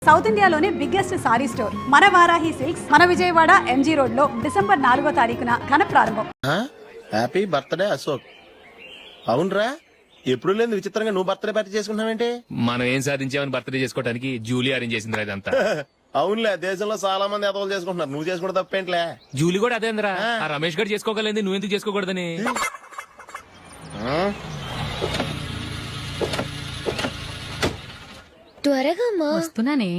South ఇండియాలోనే biggest sorry store మన Varahi silks మన విజయవాడ ఎంజీ రోడ్ లో డిసెంబర్ 4వ తారీఖున ఘన ప్రారంభం. Happy birthday Ashok. అవునరా, ఎప్పుడు లేదు విచిత్రంగా నువ్వు బర్త్డే పార్టీ చేసుకుంటున్నావేంటి? మనం ఏం సాధించామని బర్త్డే చేసుకోవడానికి జూలీ అరేంజ్ చేసిందిరా ఇదంతా. అవునులే, దేశంలో చాలా మంది ఎదవలు చేసుకుంటున్నారు, నువ్వు చేసుకోవడం తప్పేంట్లే. జూలీ కూడా అదేంద్రా, ఆ రమేష్ గారు చేసుకోగలేదు, నువ్వెందుకు చేసుకోకూడదని. త్వరగా అమ్మా. వస్తున్నానే.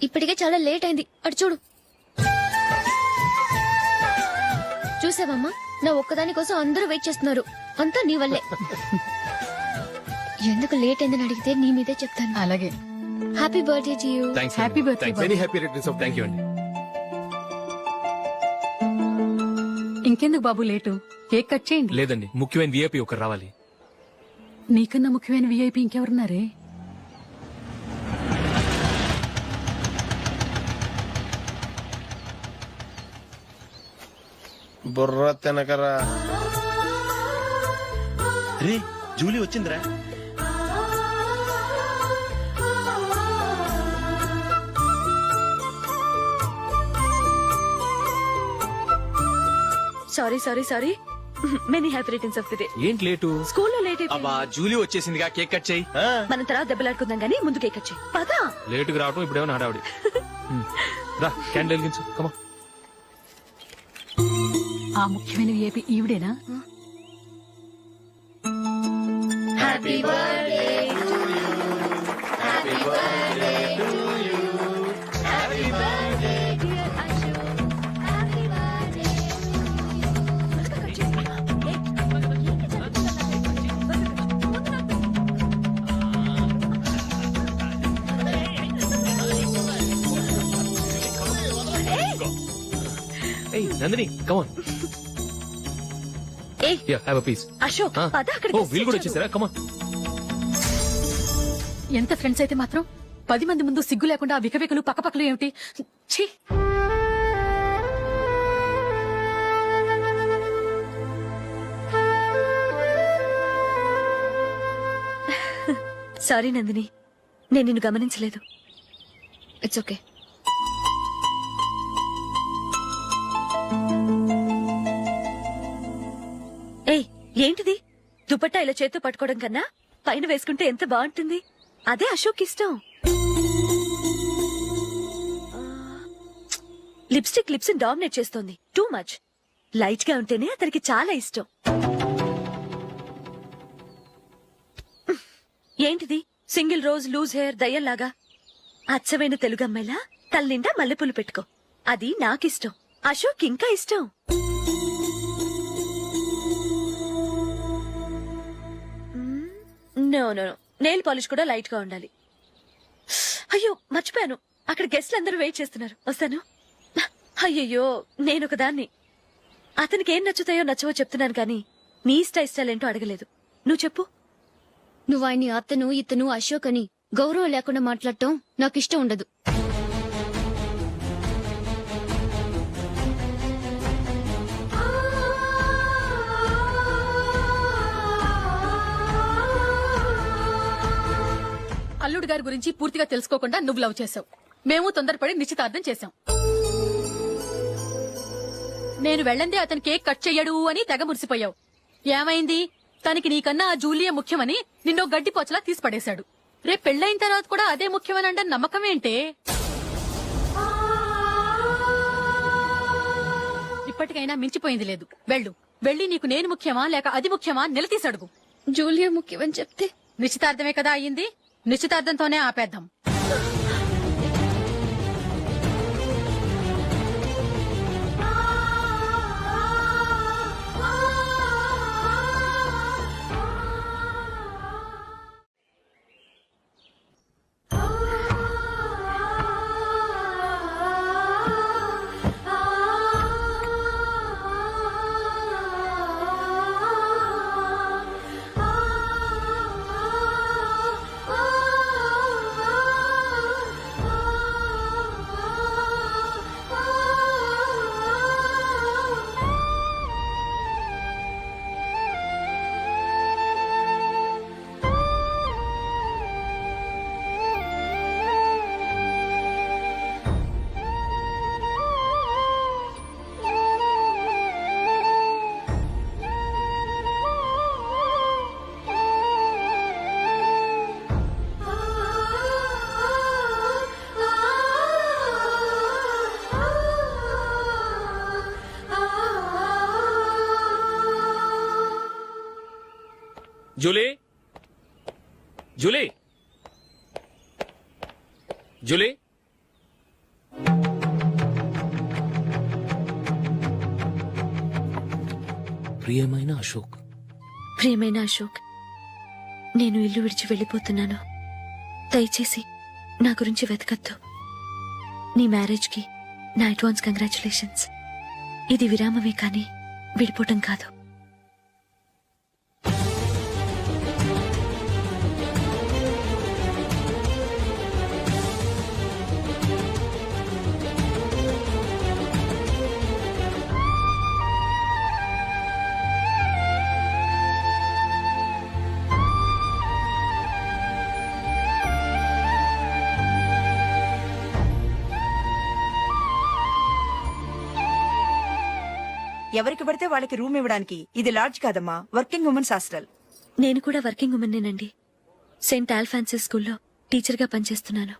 ఇప్పటికే చాలా లేట్ అయింది, అటు చూడు. చూసావమ్మా, నా ఒక్కదాని కోసం అందరూ వెయిట్ చేస్తున్నారు, అంతా నీ వల్లే. ఎందుకు లేట్ అయిందని అడిగితే నీ మీదే చెప్తాను. అలాగే. Happy birthday to you. Happy birthday. Very happy returns of thank you అండి. ఇంకెందుకు బాబు లేటు, కేక్ కట్ చేయండి. లేదండి, ముఖ్యమైన విఐపి ఒకరు రావాలి. నీకన్నా ముఖ్యమైన విఐపి ఇంకెవరున్నారే? బుర్ర తినకరా. రే, జూలీ వచ్చిందిరా. Sorry sorry sorry, many happy returns of the day. ఏంటి లేటు? స్కూల్లో లేట్ అయిపోయింది. అబ్బా, జూలీ వచ్చేసిందిగా, కేక్ కట్ చేయి. మనం తర్వాత దెబ్బలాడుకుందాం గానీ ముందు కేక్ కట్ చేయి. పదా. లేటుగా రావటం ఇప్పుడేమో హడావుడి. రా, క్యాండిల్ వెలిగించు. కమా. ఆ ముఖ్యమైన విఐపి ఈవిడేనా? Happy birthday to you, happy birthday to you, happy birthday dear Ashok, happy birthday. ఏయ్ నందిని, కమాన్. ఏయ్ హావ్ ఎ పీస్. అశోక్, పద అక్కడికి. ఓ, వీళ్ళు కూడా వచ్చేసారా? కమాన్. ఎంత ఫ్రెండ్స్ అయితే మాత్రం 10 మంది ముందు సిగ్గు లేకుండా ఆ వికవికలు పక్కపక్కలు ఏమిటి? ఛీ! సారీ నందిని, నేను నిన్ను గమనించలేదు. It's okay. ఏయ్, ఏంటిది? దుపట్టా ఇలా చేత్తో పట్టుకోవడం కన్నా పైన వేసుకుంటే ఎంత బాగుంటుంది. అదే అశోక్ ఇష్టం. లిప్స్టిక్ లిప్స్ డామినేట్ చేస్తోంది, టూ మచ్. లైట్ గా ఉంటేనే అతనికి చాలా ఇష్టం. ఏంటిది? సింగిల్ రోజ్ లూజ్ హెయిర్ దయ్యంలాగా. అచ్చమైన తెలుగు అమ్మాయిలా తల్లిండా మల్లెపూలు పెట్టుకో, అది నాకిష్టం. అశోక్ ఇంకా ఇష్టం. నో నో, నెయిల్ పాలిష్ కూడా లైట్ గా ఉండాలి. అయ్యో మర్చిపోయాను, అక్కడ గెస్ట్లు అందరూ వెయిట్ చేస్తున్నారు, వస్తాను. అయ్యయ్యో, నేనొక దాన్ని. అతనికి ఏం నచ్చుతాయో నచ్చవో చెప్తున్నాను కానీ నీ ఇష్టాలేంటో అడగలేదు. నువ్వు చెప్పు. నువ్వు ఆయన్ని అతను ఇతను అశోక్ అని గౌరవం లేకుండా మాట్లాడటం నాకు ఇష్టం ఉండదు. అల్లుడు గారి గురించి పూర్తిగా తెలుసుకోకుండా నువ్వు లవ్ చేసావు, మేము తొందరపడి నిశ్చితార్థం చేశాం. నేను వెళ్ళందే అతను కేక్ కట్ చెయ్యడు అని తెగ మురిసిపోయావు. ఏమైంది? తనకి నీకన్నా ఆ జూలియే ముఖ్యమని నిన్నో గడ్డిపోచలా తీసి పడేశాడు. రేపు పెళ్ళైన తర్వాత కూడా అదే ముఖ్యమని అంటే నమ్మకం ఏంటే? ఇప్పటికైనా మించిపోయింది లేదు. వెళ్ళి నీకు నేను ముఖ్యమా లేక అది ముఖ్యమా నిలదీసడుగు. జూలియా ముఖ్యమని చెప్తే నిశ్చితార్థమే కదా అయ్యింది, నిశ్చితార్థంతోనే ఆపేద్దాం. జూలీ జూలీ జూలీ ప్రియమైన అశోక్, ప్రియమైన అశోక్, నేను ఇల్లు విడిచి వెళ్ళిపోతున్నాను. దయచేసి నా గురించి వెతకద్దు. నీ మ్యారేజ్కి నా అడ్వాన్స్ కంగ్రాచులేషన్స్. ఇది విరామమే కానీ విడిపోవటం కాదు. ఎవరికి పడితే వాళ్ళకి రూమ్ ఇవ్వడానికి ఇది లాడ్జ్ కాదమ్మా, వర్కింగ్ ఉమెన్స్ హాస్టల్. నేను కూడా వర్కింగ్ ఉమెన్నేనండి. సెయింట్ ఆల్ఫాన్సెస్ స్కూల్లో టీచర్గా పనిచేస్తున్నాను.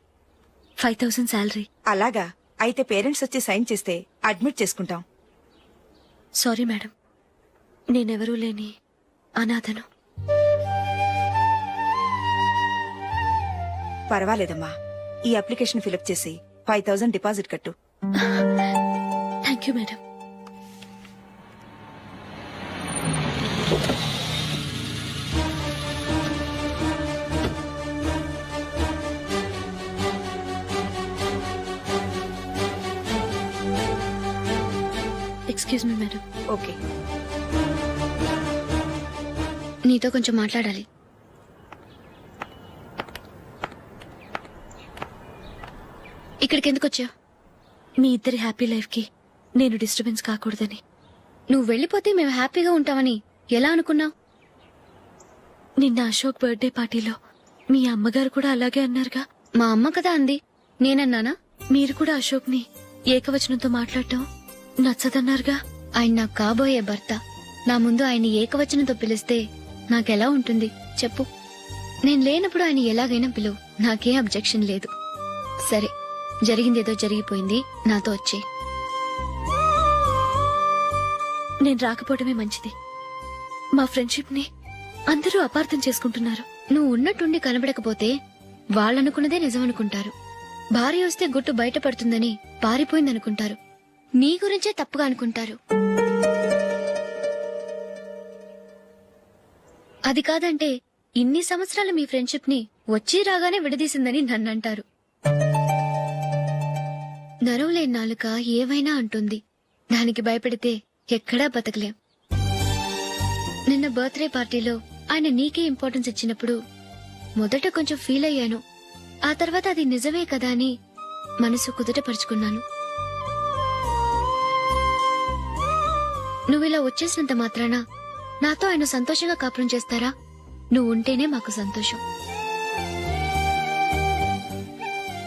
5000 శాలరీ. అలాగా? అయితే పేరెంట్స్ వచ్చి సైన్ చేస్తే అడ్మిట్ చేసుకుంటాం. సారీ మేడం, నేనెవరూ లేని అనాథను. పర్వాలేదమ్మా, ఈ అప్లికేషన్ ఫిలప్ చేసి 5000 డిపాజిట్ కట్టు. Thank you madam. Excuse me madam. Okay. నీతో కొంచెం మాట్లాడాలి. ఇక్కడికి ఎందుకు వచ్చావు? మీ ఇద్దరి హ్యాపీ లైఫ్కి నేను డిస్టర్బెన్స్ కాకూడదని. నువ్వు వెళ్ళిపోతే మేము హ్యాపీగా ఉంటామని ఎలా అనుకున్నావు? నిన్న అశోక్ బర్త్డే పార్టీలో మీ అమ్మగారు కూడా అలాగే అన్నారుగా. మా అమ్మ కదా అంది, నేనన్నానా? మీరు కూడా అశోక్ని ఏకవచనంతో మాట్లాడటం నచ్చదన్నారుగా. ఆయన నాకు కాబోయే భర్త. నా ముందు ఆయన్ని ఏకవచనంతో పిలిస్తే నాకెలా ఉంటుంది చెప్పు? నేను లేనప్పుడు ఆయన ఎలాగైనా పిలువు, నాకే అబ్జెక్షన్ లేదు. సరే, జరిగిందేదో జరిగిపోయింది, నాతో వచ్చే. నేను రాకపోవడమే మంచిది. మా ఫ్రెండ్షిప్ ని అందరూ అపార్థం చేసుకుంటున్నారు. నువ్వు ఉన్నట్టుండి కనబడకపోతే వాళ్ళనుకున్నదే నిజమనుకుంటారు. భార్య వస్తే గుట్టు బయటపడుతుందని పారిపోయిందనుకుంటారు. నీ గురించే తప్పుగా అనుకుంటారు. అది కాదంటే ఇన్ని సంవత్సరాలు మీ ఫ్రెండ్షిప్ ని వచ్చి రాగానే విడదీసిందని నన్నంటారు. నరవలేని నాలుక ఏవైనా అంటుంది. దానికి భయపడితే ఎక్కడా బతకలేం. నిన్న బర్త్డే పార్టీలో ఆయన నీకే ఇంపార్టెన్స్ ఇచ్చినప్పుడు మొదట కొంచెం ఫీల్ అయ్యాను. ఆ తర్వాత అది నిజమే కదా అని మనసు కుదుటపరుచుకున్నాను. నువ్విలా వచ్చేసినంత మాత్రాన నాతో ఆయన సంతోషంగా కాపురం చేస్తారా? నువ్వు ఉంటేనే మాకు సంతోషం.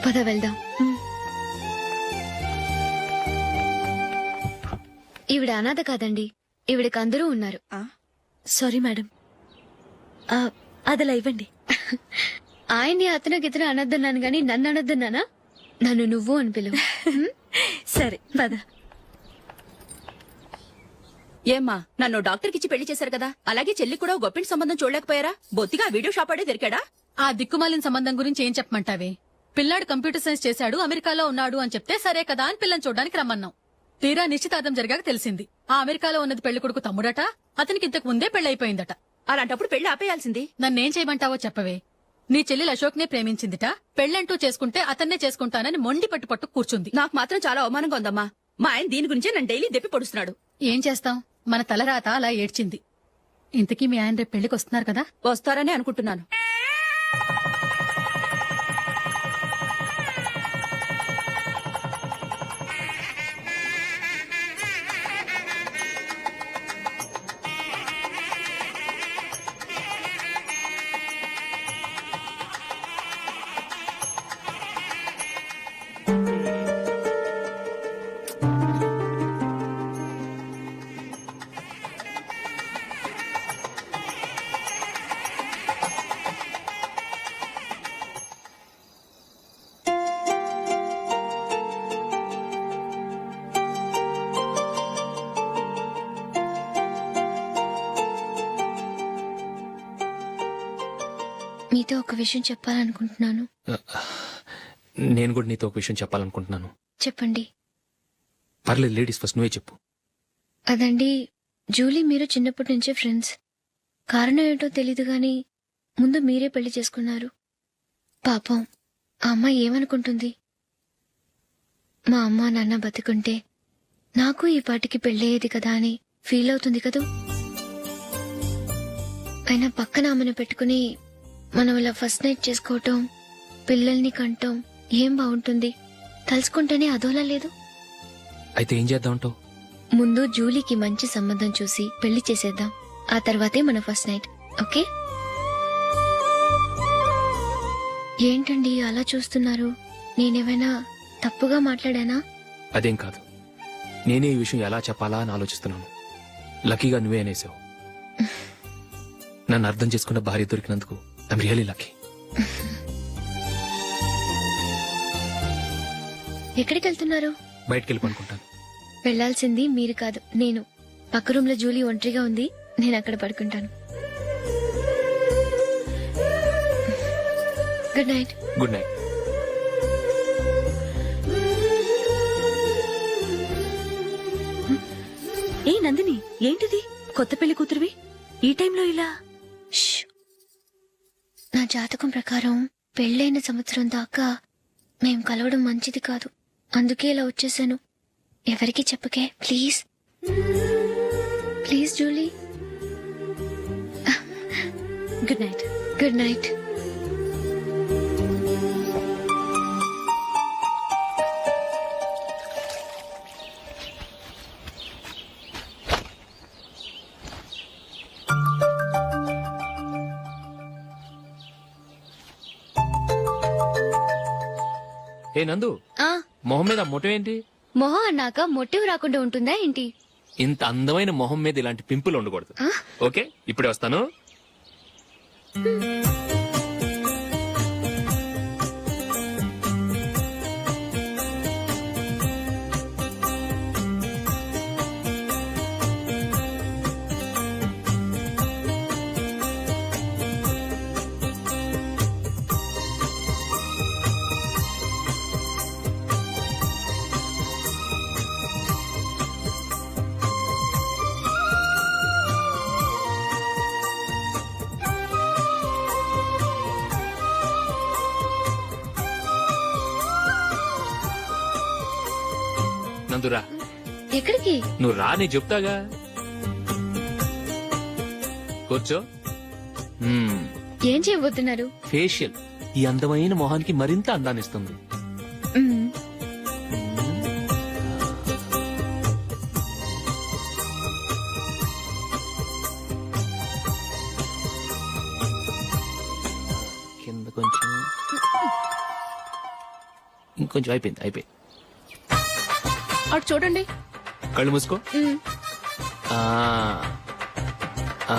పద వెళ్దాం. ఈవిడ అనాథ కాదండి, ఈవిడకి అందరూ ఉన్నారు. సారీ మేడం, అదలా ఇవ్వండి. ఆయన్ని అతను గితను అనొద్దన్నాను గాని నన్ను అనొద్దన్నానా? నన్ను నువ్వు అని పిలువు. సరే పద. ఏమ్మా, నన్ను డాక్టర్కిచ్చి పెళ్లి చేశారు కదా, అలాగే చెల్లి కూడా గొప్పింటి సంబంధం చూడలేకపోయారా? బొత్తిగా వీడియో షాప్ ఆడే దొరికాడా? ఆ దిక్కుమాలిన సంబంధం గురించి ఏం చెప్పమంటావే? పిల్లాడు కంప్యూటర్ సైన్స్ చేశాడు, అమెరికాలో ఉన్నాడు అని చెప్తే సరే కదా అని పిల్లని చూడడానికి రమ్మన్నాం. తీరా నిశ్చితార్థం జరిగాక తెలిసింది ఆ అమెరికాలో ఉన్నది పెళ్లి కొడుకు తమ్ముడట, అతనికి ఇంతకు ముందే పెళ్లయిపోయిందట. అలాంటప్పుడు పెళ్లి ఆపేయాల్సింది. నన్నేం చేయమంటావో చెప్పవే. నీ చెల్లెలు అశోక్ నే ప్రేమించిందిట, పెళ్లంటూ చేసుకుంటే అతన్నే చేసుకుంటానని మొండి పట్టు కూర్చుంది. నాకు మాత్రం చాలా అవమానంగా ఉందమ్మా. మా ఆయన దీని గురించే నన్ను డైలీ దెప్పి పొడుస్తున్నాడు. ఏం చేస్తాం, మన తలరాత అలా ఏడ్చింది. ఇంతకీ మీ ఆయన రేపు పెళ్లికి వస్తున్నారు కదా? వస్తారని అనుకుంటున్నాను. మీతో ఒక విషయం చెప్పాలనుకుంటున్నాను. నేను కూడా నీతో ఒక విషయం చెప్పాలనుకుంటున్నాను. చెప్పండి. పర్లేదు, లేడీస్ ఫస్ట్, నువ్వే చెప్పు. అదండి, జూలీ మీరు చిన్నప్పటి నుంచే ఫ్రెండ్స్. కారణం ఏంటో తెలీదు గాని ముందు మీరే పెళ్లి చేసుకున్నారు. పాపం ఆ అమ్మాయి ఏమనుకుంటుంది? మా అమ్మ నాన్న బతికుంటే నాకు ఈ పాటికి పెళ్ళయ్యేది కదా అని ఫీల్ అవుతుంది కదూ. అయినా పక్కన ఆమెను పెట్టుకుని మనం ఇలా ఫస్ట్ నైట్ చేసుకోవటం, పిల్లల్ని కంటం ఏం బాగుంటుంది? తలుచుకుంటేనే అదోలా లేదు. అయితే ఏం చేద్దాం అంటావు? ముందు జూలీకి మంచి సంబంధం చూసి పెళ్లి చేసేద్దాం. ఆ తర్వాతే మన ఫస్ట్ నైట్. ఓకే? ఏంటండి అలా చూస్తున్నారు? నేనేమైనా తప్పుగా మాట్లాడానా? అదేం కాదు, నేనే ఈ విషయం ఎలా చెప్పాలా అని ఆలోచిస్తున్నాను. లక్కీగా నువ్వే అనేసావు. నన్ను అర్థం చేసుకున్న భార్య దొరికినందుకు ఐమ్ రియలీ లక్కీ. ఎక్కడికి వెళ్తున్నారు? బయటికి వెళ్ళి పడుకుంటాను. వెళ్లాల్సింది మీరు కాదు, నేను. పక్క రూమ్ లో జూలీ ఒంటరిగా ఉంది, నేను అక్కడ పడుకుంటాను. Good night. Good night. ఏ నందిని, ఏంటిది? కొత్త పెళ్లి కూతురువి ఈ టైంలో ఇలా? ష్. నా జాతకం ప్రకారం పెళ్ళైన సంవత్సరం దాకా మేం కలవడం మంచిది కాదు. అందుకే ఇలా వచ్చేసాను. ఎవరికి చెప్పకే please. Please Julie. Good night. Good night. ఏ నందు, ఆ మొహం మీద మొట్టం ఏంటి? మొహం అన్నాక మొటివ్ రాకుండా ఉంటుందా ఏంటి? ఇంత అందమైన మొహం మీద ఇలాంటి పింపుల్ ఉండకూడదు. ఆ? ఓకే, ఇప్పుడే వస్తాను. నందురా, ఎక్కడికి? నువ్వు రా, నేను చెప్తాగా. కూర్చో. ఏం చేయబోతున్నారు? ఫేషియల్ ఈ అందమైన మొహానికి మరింత అందాన్నిస్తుంది. మ్మ్. కింద కొంచెం, ఇంకొంచెం. అయిపోయింది. అటు చూడండి. కళ్ళు మూసుకో. మ్మ్. ఆ, ఆ,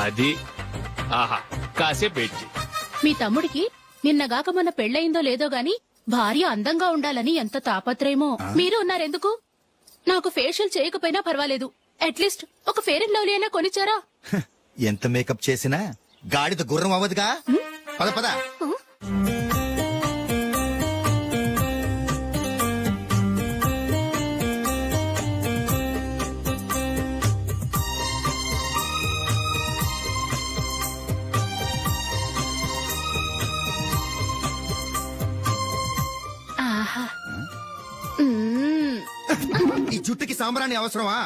అది. ఆహా, కాసేపు వెయిట్ చెయ్యి. మీ తమ్ముడికి నిన్నగాక మొన్న పెళ్ళయిందో లేదో గాని భార్య అందంగా ఉండాలని ఎంత తాపత్రయమో. మీరు ఉన్నారెందుకు? నాకు ఫేషియల్ చేయకపోయినా పర్వాలేదు, అట్లీస్ట్ ఒక ఫేర్ అండ్ లవ్లీ అయినా కొనిచ్చారా? ఎంత మేకప్ చేసినా గాడిద గుర్రం అవ్వదుగా. పద పద. ఆహా. మ్మ్. ఈ జుట్టుకి సాంబ్రాణి అవసరమా?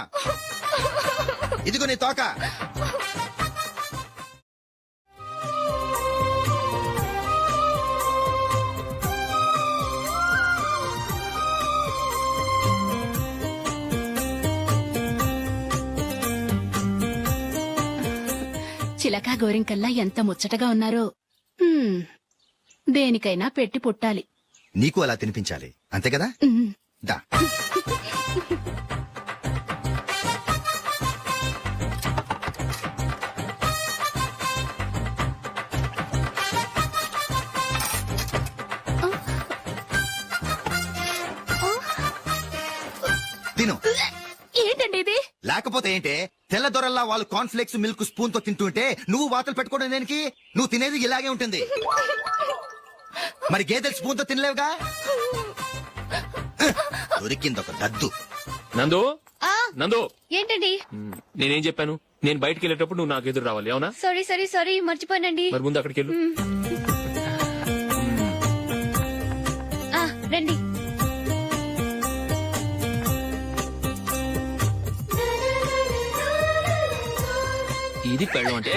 ఇదిగో నీ తోక. చిలకా గోరింకల్లా ఎంత ముచ్చటగా ఉన్నారో. మ్మ్. దేనికైనా పెట్టి పుట్టాలి. నీకు అలా తినిపించాలి, అంతే కదా? మ్మ్. దా. తిను. ఏంటండి ఇది? లేకపోతే ఏంటే, తెల్లదొరల్లా వాళ్ళు కాన్ఫ్లెక్స్ మిల్క్ స్పూన్ తో తింటుంటే నువ్వు వాతలు పెట్టుకోవడం దేనికి? నువ్వు తినేది ఇలాగే ఉంటుంది. మరి గేదెలు స్పూన్ తో తినలేవుగా. దొరికింది ఒక దద్దు. నందు నందు ఏంటండి? నేనేం చెప్పాను? నేను బయటికి వెళ్ళేటప్పుడు నువ్వు నాకు ఎదురు రావాలి, అవునా? సారీ మర్చిపోయానండి. మరి ముందు అక్కడికి వెళ్ళు. రండి. ఇది పెళ్ళం అంటే.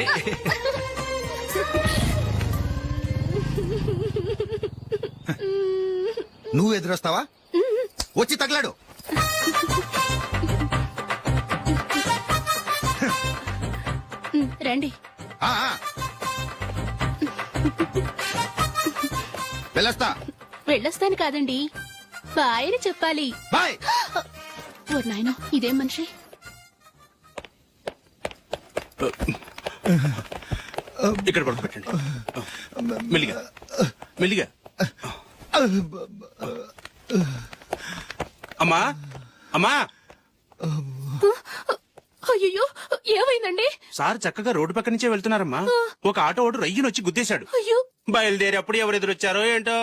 నువ్వు ఎదురొస్తావా? వచ్చి తగలాడు. రండి. ఆ, ఆ. వెళ్ళొస్తా. వెళ్ళొస్తాను కాదండి, బాయ్ అని చెప్పాలి. బాయ్. ఓ నాయనో, ఇదేం మనిషి. ఇక్కడ పడుకోబెట్టండి. మెల్లిగా మెల్లిగా. అమ్మా అమ్మా, అయ్యో, ఏమైందండి? సార్ చక్కగా రోడ్డు పక్క నుంచే వెళ్తున్నారమ్మా. ఒక ఆటో ఓడు రయ్యను వచ్చి గుద్దేశాడు. అయ్యో. బయలుదేరి అప్పుడు ఎవరు ఎదురొచ్చారో ఏంటో.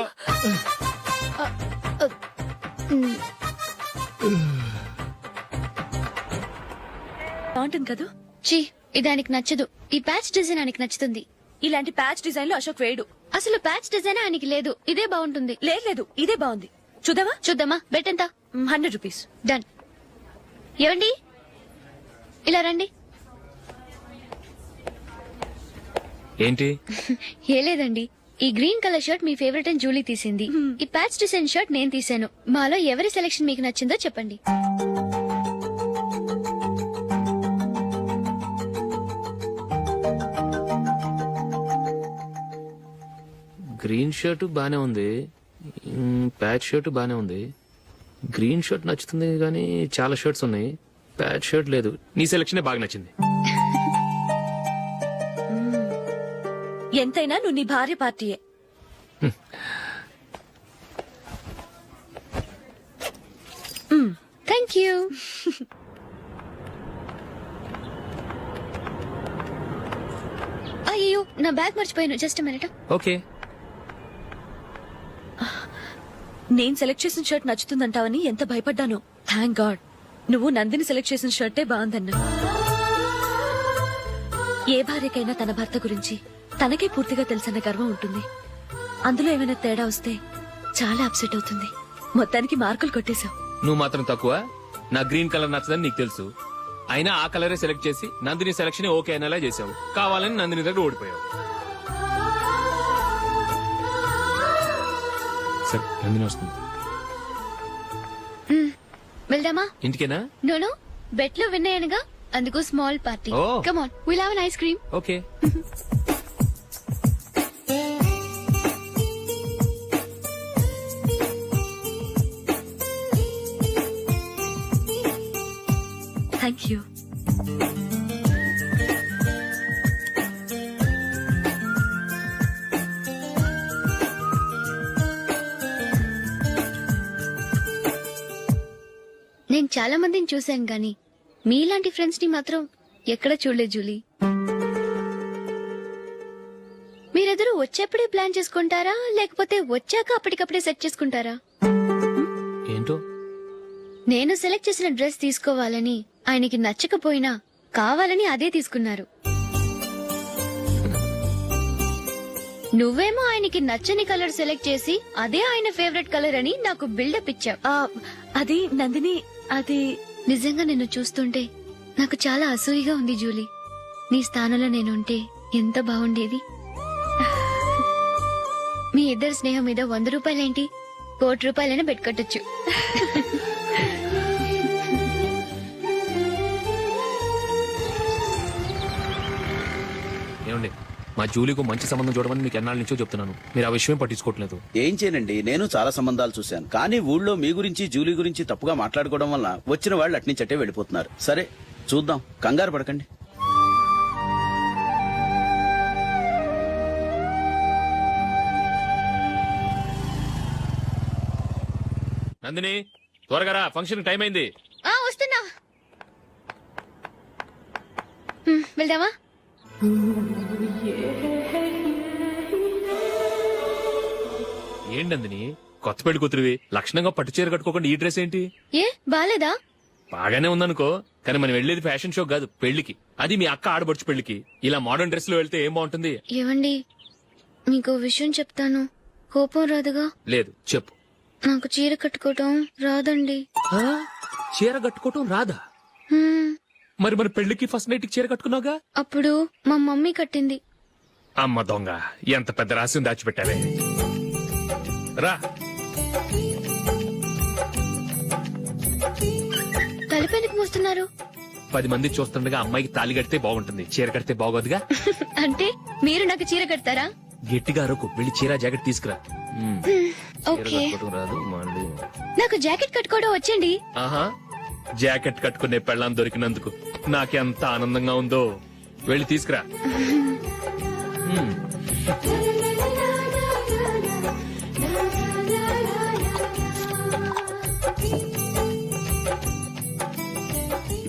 బాగుంటుంది కదా. చీ, ఇదానికి నచ్చదు. ఈ ప్యాచ్ డిజైన్ ఆయనకి నచ్చుతుంది. ఇలాంటి ప్యాచ్ డిజైన్ లో అశోక్ వేయడు. అసలు ప్యాచ్ డిజైన్ ఆయనకి లేదు. ఇదే బాగుంటుంది. లేదు, ఇదే బాగుంది. చూద్దామా? చూద్దామా? బెట్ ఎంత? 100 రూపీస్. డన్. ఏవండి, ఇలా రండి. ఏంటి? ఏ లేదండి, ఈ గ్రీన్ కలర్ షర్ట్ మీ ఫేవరెట్ అని జూలీ తీసింది. ఈ ప్యాచ్ డిజైన్ షర్ట్ నేను తీసాను. మాలో ఎవరి సెలెక్షన్ మీకు నచ్చిందో చెప్పండి. గ్రీన్ షర్ట్ బానే ఉంది, ప్యాచ్ షర్ట్ బానే ఉంది. గ్రీన్ షర్ట్ నచ్చుతుంది కానీ చాలా షర్ట్స్ ఉన్నాయి, ప్యాచ్ షర్ట్ లేదు. నీ సెలెక్షన్ బాగా నచ్చింది. ఎంతైనా నువ్వు నీ భార్య పార్టీయే. Thank you. అయ్యో, నా బ్యాగ్ మర్చిపోయాను. Just minute. ఓకే. నేను సెలెక్ట్ చేసిన షర్ట్ నచ్చుతుందంటావని ఎంత భయపడ్డాను. థ్యాంక్ గాడ్ నువ్వు నందిని సెలెక్ట్ చేసిన షర్టే బాగుందన్నా. ఏ భార్యకైనా తన భర్త గురించి తనకే పూర్తిగా తెలుసన్న గర్వం ఉంటుంది. అందులో ఏమైనా తేడా వస్తే చాలా అప్సెట్ అవుతుంది. మొత్తానికి మార్కులు కొట్టేశావు. నువ్వు మాత్రం తక్కువ. నా గ్రీన్ కలర్ నచ్చదని నీకు తెలుసు, అయినా ఆ కలరే సెలెక్ట్ చేసి నందిని సెలెక్షన్ ఓకే అనేలా చేసావు. కావాలని నందిని దగ్గర ఓడిపోయావు. సరే, నందిని వస్తుంది. వెళ్దామా? ఇంటికేనా? నోను, బెట్ లో విన్ అయ్యానుగా, అందుకు small party. Oh. Come on, will have an ice cream. Okay. Thank you. నేను చాలా మందిని చూశాను గాని మీలాంటి ఫ్రెండ్స్ ని మాత్రం ఎక్కడ చూడలేదు జూలీ. మీరెదరూ వచ్చేప్పుడే ప్లాన్ చేసుకుంటారా, లేకపోతే వచ్చాక అప్పటికప్పుడే సెట్ చేసుకుంటారా? ఏంటో నేను సెలెక్ట్ చేసిన డ్రెస్ తీసుకోవాలని ఆయనకి నచ్చకపోయినా కావాలని అదే తీసుకున్నారు. నువ్వేమో ఆయనకి నచ్చని కలర్ సెలెక్ట్ చేసి అదే ఆయన ఫేవరెట్ కలర్ అని నాకు బిల్డప్ ఇచ్చావు. అది నందిని, అది నిజంగా నిన్ను చూస్తుంటే నాకు చాలా అసూయగా ఉంది జూలీ. నీ స్థానంలో నేనుంటే ఎంత బాగుండేది. మీ ఇద్దరు స్నేహం మీద 100 రూపాయలేంటి, 1 కోటి రూపాయలైనా పెట్టుకట్టొచ్చు. ఏమండి, మా జూలీకు మంచి సంబంధం చూడమని మీకు ఎన్నాళ్ళ నుంచో చెప్తున్నాను. మీరు ఆ విషయం పట్టించుకోవట్లేదు. ఏం చేయనండి, నేను చాలా సంబంధాలు చూశాను. కానీ ఊళ్ళో మీ గురించి జూలీ గురించి తప్పుగా మాట్లాడుకోవడం వల్ల వచ్చిన వాళ్ళు అట్నుంచటే వెళ్ళిపోతున్నారు. సరే చూద్దాం, కంగారు పడకండి. నందిని, త్వరగా రా, ఫంక్షన్ టైం అయింది. వస్తున్నా. వెళ్దామా? ఏంటందని కొత్త పెళ్లి కూతురివి లక్షణంగా పట్టు చీర కట్టుకోకుండా ఈ డ్రెస్ ఏంటి? ఏ బాలేదా? బాగానే ఉందనుకో, కానీ మనం వెళ్ళేది ఫ్యాషన్ షో కాదు, పెళ్లికి. అది మీ అక్క ఆడబడుచు పెళ్లికి. ఇలా మోడర్న్ డ్రెస్ లో వెళ్తే ఏం బాగుంటుంది? ఏవండి, మీకు విషయం చెప్తాను, కోపం రాదుగా? లేదు, చెప్పు. నాకు చీర కట్టుకోవటం రాదండి. ఆ? చీర కట్టుకోవటం రాదా? హ్మ్, మరి మన పెళ్లికి ఫస్ట్ నైట్ చీర కట్టుకున్నావుగా? అప్పుడు మా మమ్మీ కట్టింది. అమ్మ దొంగ, ఎంత పెద్ద రహస్యం దాచిపెట్టావే. రా. తలపెందుకు మోస్తున్నారు? 10 మంది చూస్తుండగా అమ్మాయికి తాళి కడితే బాగుంటుంది, చీర కడితే బాగోదుగా. అంటే మీరు నాకు చీర కడతారా? గట్టిగా అరకు, వెళ్ళి చీర జాకెట్ తీసుకురా. చీర ఓకే. కట్టుకోవటం రాదు మళ్ళీ. నాకు జాకెట్ కట్టుకోవడం వచ్చండి. ఆహా, జాకెట్ కట్టుకునే పెళ్ళాం దొరికినందుకు నాకెంత ఆనందంగా ఉందో. వెళ్ళి తీసుకురా. హ్మ్.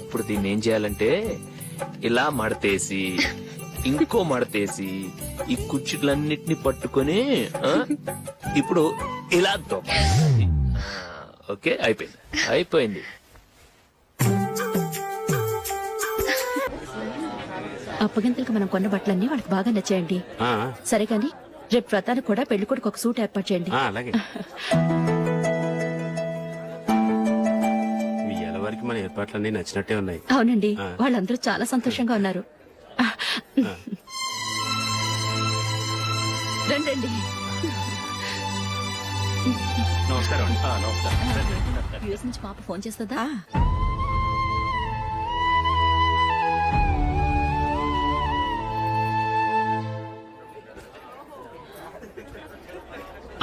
ఇప్పుడు దీన్ని ఏం చేయాలంటే ఇలా మడతేసి ఇంకో మడతేసి ఈ కుర్చీలన్నిటిని పట్టుకొని ఇప్పుడు ఇలా దొక్కాలి. ఓకే, అయిపోయింది. అప్పగింతలకు మనం కొన్న బట్టలన్నీ వాళ్ళకి బాగా నచ్చాయండి. సరే కానీ రేపు వ్రతానికి కూడా పెళ్లి కొడుకు ఒక సూట్ ఏర్పాటు చేయండి. అలాగే వరకు మన ఏర్పాట్లన్నీ నచ్చినట్టే ఉన్నాయి. అవునండి, వాళ్ళందరూ చాలా సంతోషంగా ఉన్నారు. రండి. నమస్కారం. యూఎస్ నుంచి పాప ఫోన్ చేస్తుందా?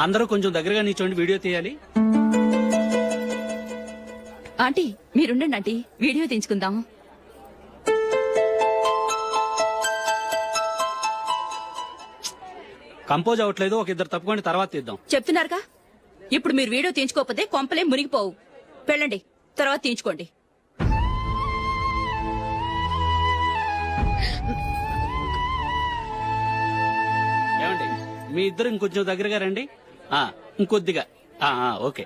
అందరూ కొంచెం దగ్గరగా నిల్చోండి, వీడియో తీయాలి. ఆంటీ మీరుండండి ఆంటీ, వీడియో తీయించుకుందాం. కంపోజ్ అవ్వట్లేదు, ఒక ఇద్దరు తప్పుకొని తర్వాత తీద్దాం. చెప్తున్నారుగా, ఇప్పుడు మీరు వీడియో తీయించుకోకపోతే కొంపలే మునిగిపోవు. వెళ్ళండి, తర్వాత తీయించుకోండి. ఏమండి, మీ ఇద్దరు ఇంకొంచెం దగ్గరగా రండి. ఇంకొద్దిగా. ఓకే.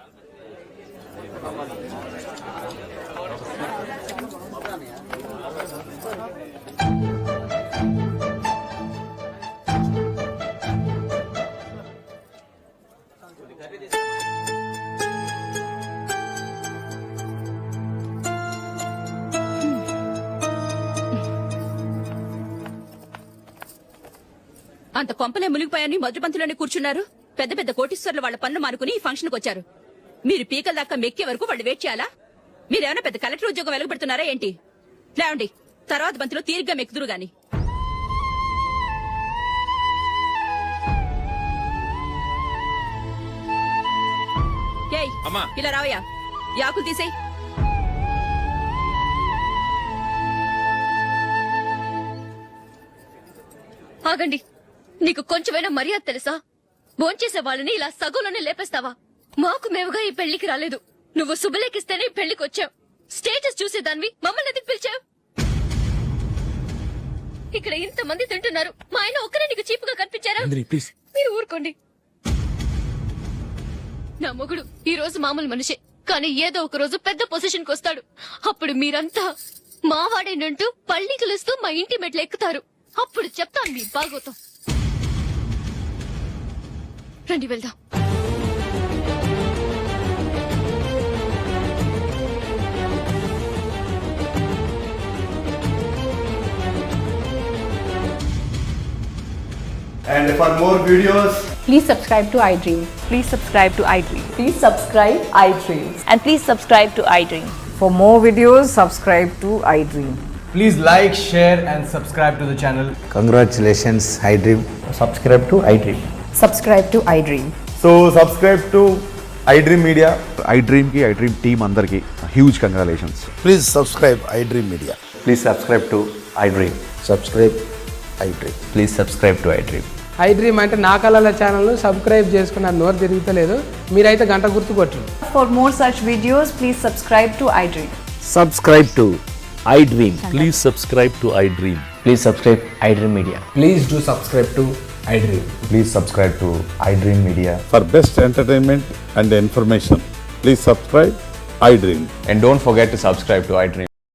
అంత కొంపలే మునిగిపోయాని మొదటి పంతులోనే కూర్చున్నారు. పెద్ద పెద్ద కోటీశ్వర్లు వాళ్ళ పన్ను మానుకుని ఈ ఫంక్షన్కి వచ్చారు. మీరు పీకల దాకా మెక్కే వరకు వాళ్ళు వెయిట్ చేయాలా? మీరేమైనా పెద్ద కలెక్టర్ ఉద్యోగం వెలగబెడుతున్నారా ఏంటి? లేవండి, తర్వాత బంతిలో తీరిగ్గా మెక్కుదురు గాని. ఏయ్, ఇలా రావయ్యా, యాకులు తీసేయ్. ఆగండి, నీకు కొంచెమైనా మర్యాద తెలుసా? భోంచేసే వాళ్ళని ఇలా సగంలోనే లేపేస్తావా? మాకు మేముగా ఈ పెళ్లికి రాలేదు. నువ్వు శుభలేఖిస్తేనే ఈ పెళ్లికి వచ్చావు. స్టేటస్ చూసేదానివి మమ్మల్ని ఎందుకు పిలిచావు? ఇక్కడ ఇంతమంది తింటున్నారు, మా ఆయన ఒక్కరే నీకు చీపుగా కనిపించారా? మీరు ఊరుకోండి. నా మొగుడు ఈ రోజు మామూలు మనిషే, కానీ ఏదో ఒక రోజు పెద్ద పొజిషన్ కి వస్తాడు. అప్పుడు మీరంతా మావాడేనంటూ పళ్ళి కలుస్తూ మా ఇంటి మెట్లు ఎక్కుతారు. అప్పుడు చెప్తాను మీ బాగోతాం. రండి వెళ్దాం. And for more videos, Please subscribe to iDream. Please subscribe to iDream. Please subscribe iDream. And please subscribe to iDream. For more videos, subscribe to iDream. please like, share and subscribe to the channel. Congratulations, iDream. Subscribe to iDream. Subscribe to iDream. So subscribe to iDream Media. iDream ki iDream team andarki huge congratulations. Please subscribe iDream Media. Please subscribe to iDream. Subscribe iDream. Please subscribe to iDream. iDream అంటే నా కళల channel subscribe చేసుకున్న నోరు తిరుగుతలేదు, మీరైతే గంట గుర్తు కొట్టండి. For more such videos, please subscribe to iDream. Subscribe to iDream. Please subscribe to iDream. Please subscribe iDream Media. Please do subscribe to I dream. Please subscribe to iDream Media. For best entertainment and information, please subscribe iDream. And don't forget to subscribe to iDream.